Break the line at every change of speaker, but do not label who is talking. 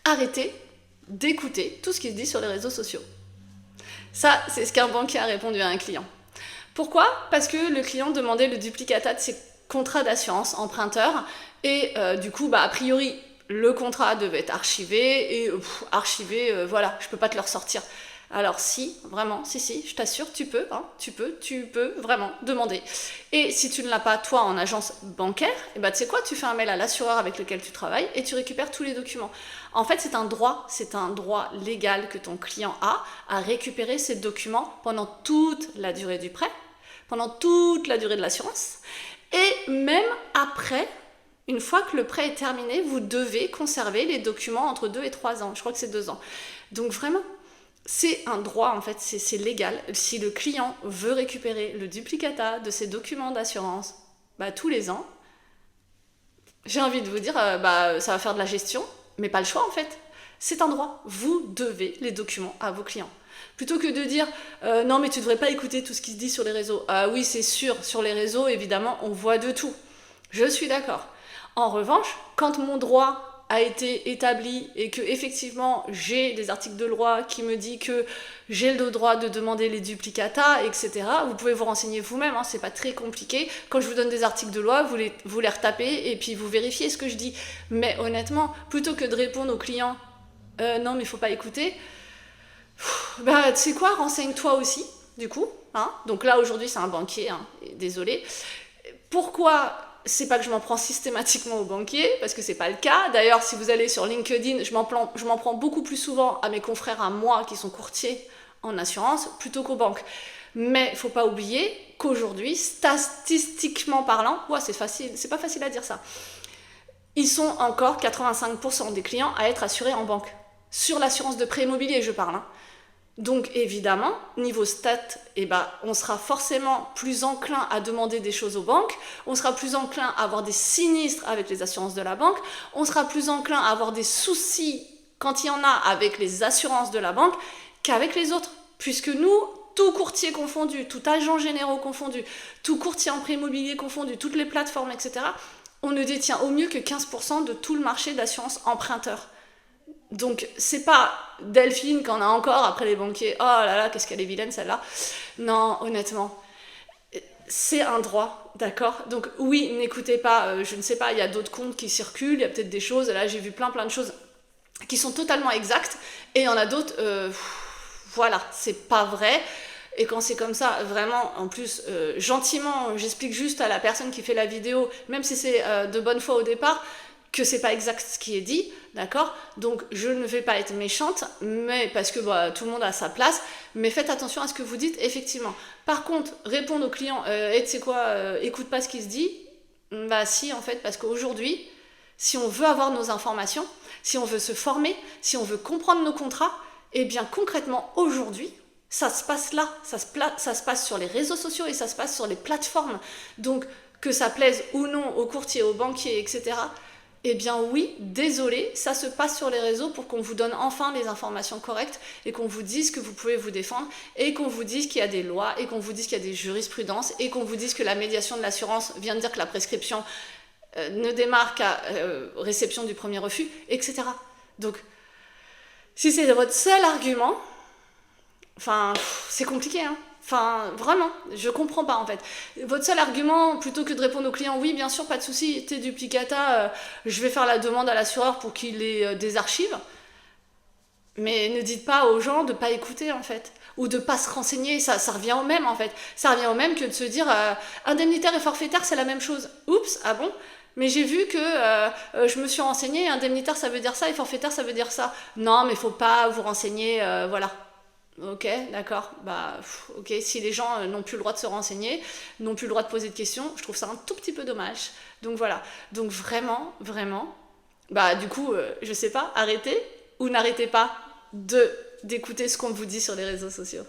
arrêtez d'écouter tout ce qui se dit sur les réseaux sociaux. Ça, c'est ce qu'un banquier a répondu à un client. Pourquoi? Parce que le client demandait le duplicata de ses contrats d'assurance emprunteur et du coup, a priori, le contrat devait être archivé et voilà, je peux pas te le ressortir. Alors si, vraiment, si, je t'assure, tu peux vraiment demander. Et si tu ne l'as pas, toi, en agence bancaire, tu sais quoi, tu fais un mail à l'assureur avec lequel tu travailles et tu récupères tous les documents. En fait, c'est un droit légal que ton client a à récupérer ces documents pendant toute la durée du prêt, pendant toute la durée de l'assurance, et même après, une fois que le prêt est terminé, vous devez conserver les documents entre 2 et 3 ans. Je crois que c'est 2 ans. Donc vraiment, c'est un droit, en fait, c'est légal. Si le client veut récupérer le duplicata de ses documents d'assurance tous les ans, j'ai envie de vous dire, ça va faire de la gestion, mais pas le choix, en fait. C'est un droit. Vous devez les documents à vos clients. Plutôt que de dire non, mais tu ne devrais pas écouter tout ce qui se dit sur les réseaux. Ah oui, c'est sûr, sur les réseaux, évidemment, on voit de tout. Je suis d'accord. En revanche, quand mon droit a été établi et que effectivement j'ai des articles de loi qui me disent que j'ai le droit de demander les duplicata, etc. Vous pouvez vous renseigner vous-même, c'est pas très compliqué. Quand je vous donne des articles de loi, vous les retapez et puis vous vérifiez ce que je dis. Mais honnêtement, plutôt que de répondre aux clients non mais il faut pas écouter, tu sais quoi, renseigne-toi aussi, du coup. Donc là aujourd'hui c'est un banquier, désolé. Pourquoi? C'est pas que je m'en prends systématiquement aux banquiers, parce que c'est pas le cas. D'ailleurs, si vous allez sur LinkedIn, je m'en prends beaucoup plus souvent à mes confrères à moi qui sont courtiers en assurance plutôt qu'aux banques. Mais il faut pas oublier qu'aujourd'hui, statistiquement parlant, c'est pas facile à dire ça, ils sont encore 85% des clients à être assurés en banque. Sur l'assurance de prêt immobilier, je parle. Donc évidemment, niveau stats, on sera forcément plus enclin à demander des choses aux banques, on sera plus enclin à avoir des sinistres avec les assurances de la banque, on sera plus enclin à avoir des soucis quand il y en a avec les assurances de la banque qu'avec les autres. Puisque nous, tout courtier confondu, tout agent généraux confondu, tout courtier en prêt immobilier confondu, toutes les plateformes, etc., on ne détient au mieux que 15% de tout le marché d'assurance emprunteur. Donc c'est pas Delphine qu'on a encore après les banquiers, oh là là, qu'est-ce qu'elle est vilaine celle-là. Non, honnêtement, c'est un droit, d'accord? Donc oui, n'écoutez pas, je ne sais pas, il y a d'autres comptes qui circulent, il y a peut-être des choses, là j'ai vu plein de choses qui sont totalement exactes, et il y en a d'autres, voilà, c'est pas vrai. Et quand c'est comme ça, vraiment, en plus, gentiment, j'explique juste à la personne qui fait la vidéo, même si c'est de bonne foi au départ, que c'est pas exact ce qui est dit, d'accord? Donc je ne vais pas être méchante, mais parce que tout le monde a sa place, mais faites attention à ce que vous dites, effectivement. Par contre, répondre aux clients, tu sais quoi, écoute pas ce qui se dit, si, en fait, parce qu'aujourd'hui, si on veut avoir nos informations, si on veut se former, si on veut comprendre nos contrats, concrètement, aujourd'hui, ça se passe là, ça se passe sur les réseaux sociaux et ça se passe sur les plateformes. Donc, que ça plaise ou non aux courtiers, aux banquiers, etc., oui, désolé, ça se passe sur les réseaux pour qu'on vous donne enfin les informations correctes et qu'on vous dise que vous pouvez vous défendre et qu'on vous dise qu'il y a des lois et qu'on vous dise qu'il y a des jurisprudences et qu'on vous dise que la médiation de l'assurance vient de dire que la prescription ne démarre qu'à réception du premier refus, etc. Donc, si c'est votre seul argument, c'est compliqué, vraiment, je comprends pas en fait. Votre seul argument, plutôt que de répondre aux clients, oui bien sûr, pas de souci, tes duplicata, je vais faire la demande à l'assureur pour qu'il les désarchive. Mais ne dites pas aux gens de pas écouter en fait, ou de pas se renseigner, ça revient au même en fait. Ça revient au même que de se dire indemnitaire et forfaitaire c'est la même chose. Oups, ah bon? Mais j'ai vu que je me suis renseignée, indemnitaire ça veut dire ça et forfaitaire ça veut dire ça. Non mais faut pas vous renseigner, voilà. Ok, d'accord, ok, si les gens n'ont plus le droit de se renseigner, n'ont plus le droit de poser de questions, je trouve ça un tout petit peu dommage. Donc voilà, donc vraiment, du coup, je sais pas, arrêtez ou n'arrêtez pas d'écouter ce qu'on vous dit sur les réseaux sociaux.